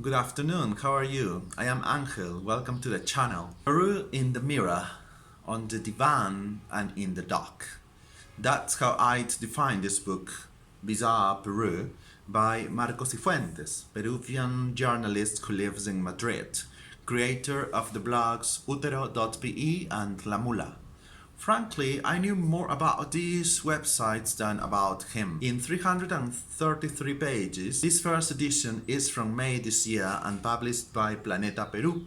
Good afternoon, how are you? I am Angel, welcome to the channel. Peru in the mirror, on the divan and in the dock. That's how I'd define this book, Bizarre Peru, by Marco Sifuentes, Peruvian journalist who lives in Madrid, creator of the blogs Utero.pe and La Mula. Frankly, I knew more about these websites than about him. In 333 pages, this first edition is from May this year and published by Planeta, Peru,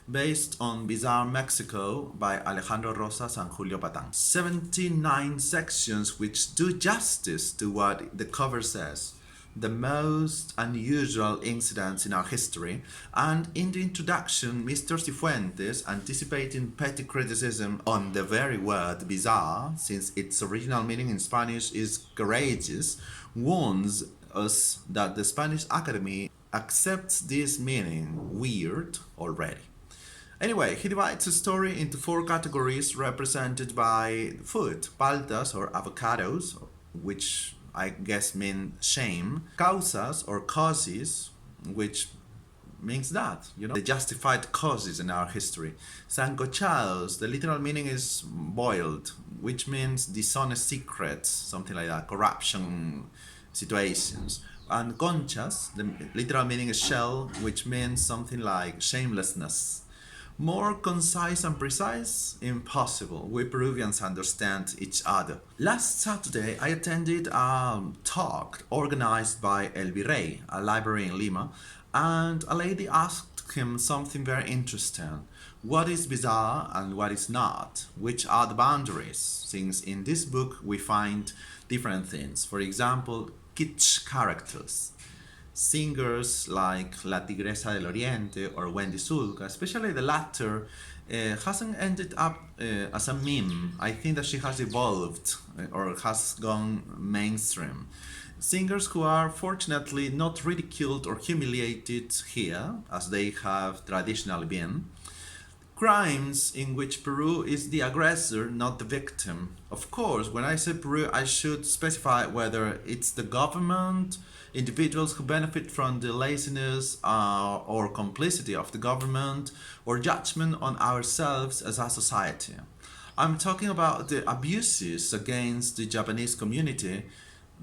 based on Bizarre Mexico by Alejandro Rosas and Julio Patan. 79 sections which do justice to what the cover says, the most unusual incidents in our history, and in the introduction, Mr. Sifuentes, anticipating petty criticism on the very word bizarre, since its original meaning in Spanish is courageous, warns us that the Spanish Academy accepts this meaning, weird, already. Anyway, he divides the story into four categories represented by food, paltas or avocados, which I guess mean shame, causas or causes, which means the justified causes in our history. Sancochados, the literal meaning is boiled, which means dishonest secrets, something like that, corruption situations. And conchas, the literal meaning is shell, which means something like shamelessness. More concise and precise? Impossible. We Peruvians understand each other. Last Saturday, I attended a talk organized by El Virrey, a library in Lima, and a lady asked him something very interesting. What is bizarre and what is not? Which are the boundaries? Since in this book we find different things. For example, kitsch characters. Singers like La Tigresa del Oriente or Wendy Sulca, especially the latter, hasn't ended up as a meme. I think that she has evolved or has gone mainstream. Singers who are fortunately not ridiculed or humiliated here, as they have traditionally been. Crimes in which Peru is the aggressor, not the victim. Of course, when I say Peru, I should specify whether it's the government, individuals who benefit from the laziness or complicity of the government, or judgment on ourselves as a society. I'm talking about the abuses against the Japanese community,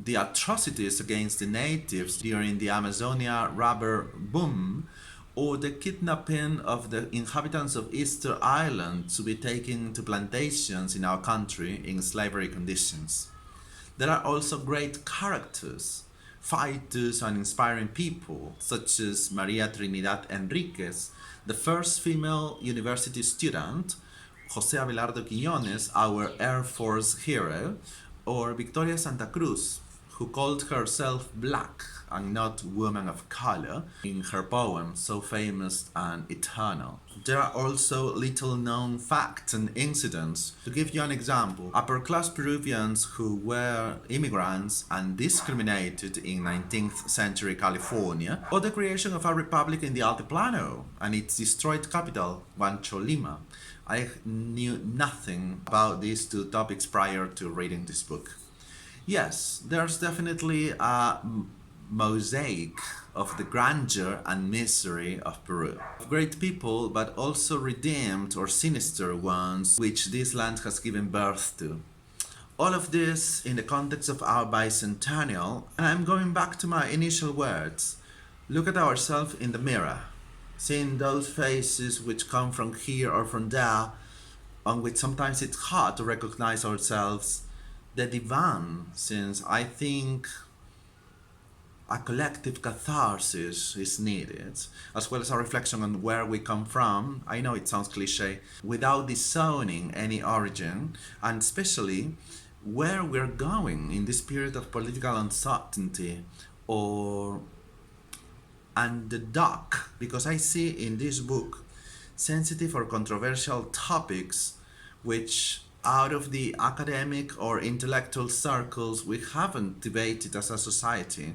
the atrocities against the natives during the Amazonia rubber boom, or the kidnapping of the inhabitants of Easter Island to be taken to plantations in our country in slavery conditions. There are also great characters, fighters and inspiring people, such as Maria Trinidad Enriquez, the first female university student, José Abelardo Quiñones, our Air Force hero, or Victoria Santa Cruz, who called herself black and not woman of color in her poem So Famous and Eternal. There are also little known facts and incidents. To give you an example, upper class Peruvians who were immigrants and discriminated in 19th century California, or the creation of a republic in the Altiplano and its destroyed capital, Huancho Lima. I knew nothing about these two topics prior to reading this book. Yes, there's definitely a mosaic of the grandeur and misery of Peru. Great people, but also redeemed or sinister ones, which this land has given birth to. All of this in the context of our bicentennial, and I'm going back to my initial words. Look at ourselves in the mirror, seeing those faces which come from here or from there, on which sometimes it's hard to recognize ourselves. The divan, since I think a collective catharsis is needed, as well as a reflection on where we come from. I know it sounds cliche, without disowning any origin, and especially where we're going in this period of political uncertainty, and the dock, because I see in this book sensitive or controversial topics which out of the academic or intellectual circles we haven't debated as a society,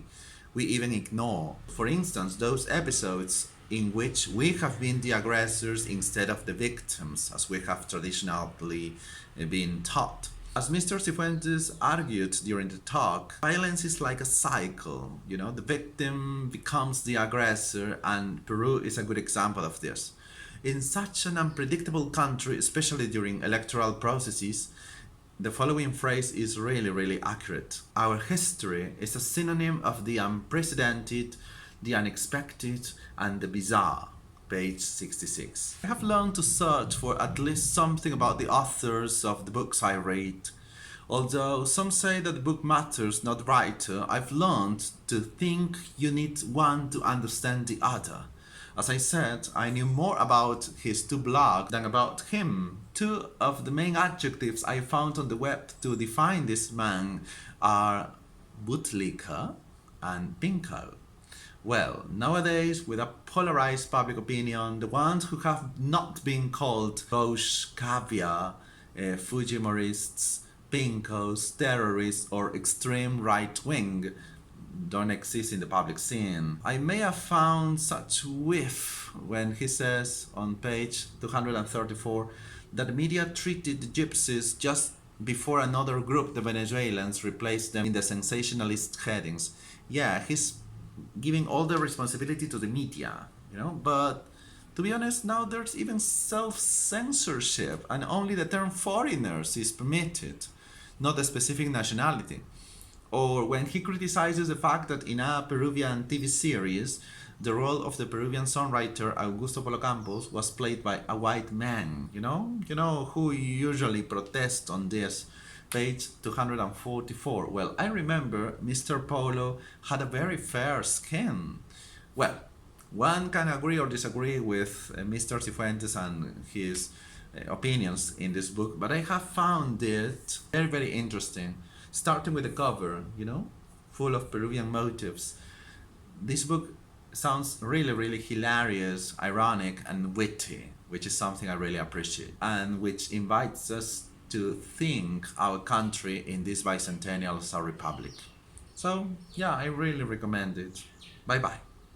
we even ignore. For instance, those episodes in which we have been the aggressors instead of the victims, as we have traditionally been taught. As Mr. Sifuentes argued during the talk, violence is like a cycle. The victim becomes the aggressor, and Peru is a good example of this. In such an unpredictable country, especially during electoral processes, the following phrase is really, really accurate. Our history is a synonym of the unprecedented, the unexpected, and the bizarre. Page 66. I have learned to search for at least something about the authors of the books I read. Although some say that the book matters, not the writer, I've learned to think you need one to understand the other. As I said, I knew more about his two blogs than about him. Two of the main adjectives I found on the web to define this man are bootlicker and pinko. Well, nowadays, with a polarized public opinion, the ones who have not been called gauche caviar, Fujimorists, pinkos, terrorists, or extreme right-wing don't exist in the public scene. I may have found such whiff when he says on page 234 that the media treated the gypsies just before another group, the Venezuelans, replaced them in the sensationalist headings. Yeah, he's giving all the responsibility to the media, but to be honest, now there's even self-censorship, and only the term foreigners is permitted, not a specific nationality. Or when he criticizes the fact that in a Peruvian TV series, the role of the Peruvian songwriter Augusto Polo Campos was played by a white man, who usually protests on this. Page 244. Well, I remember Mr. Polo had a very fair skin. Well, one can agree or disagree with Mr. Sifuentes and his opinions in this book, but I have found it very, very interesting. Starting with the cover, full of Peruvian motifs. This book sounds really, really hilarious, ironic, and witty, which is something I really appreciate, and which invites us to think our country in this bicentennial as a republic. So, yeah, I really recommend it. Bye bye.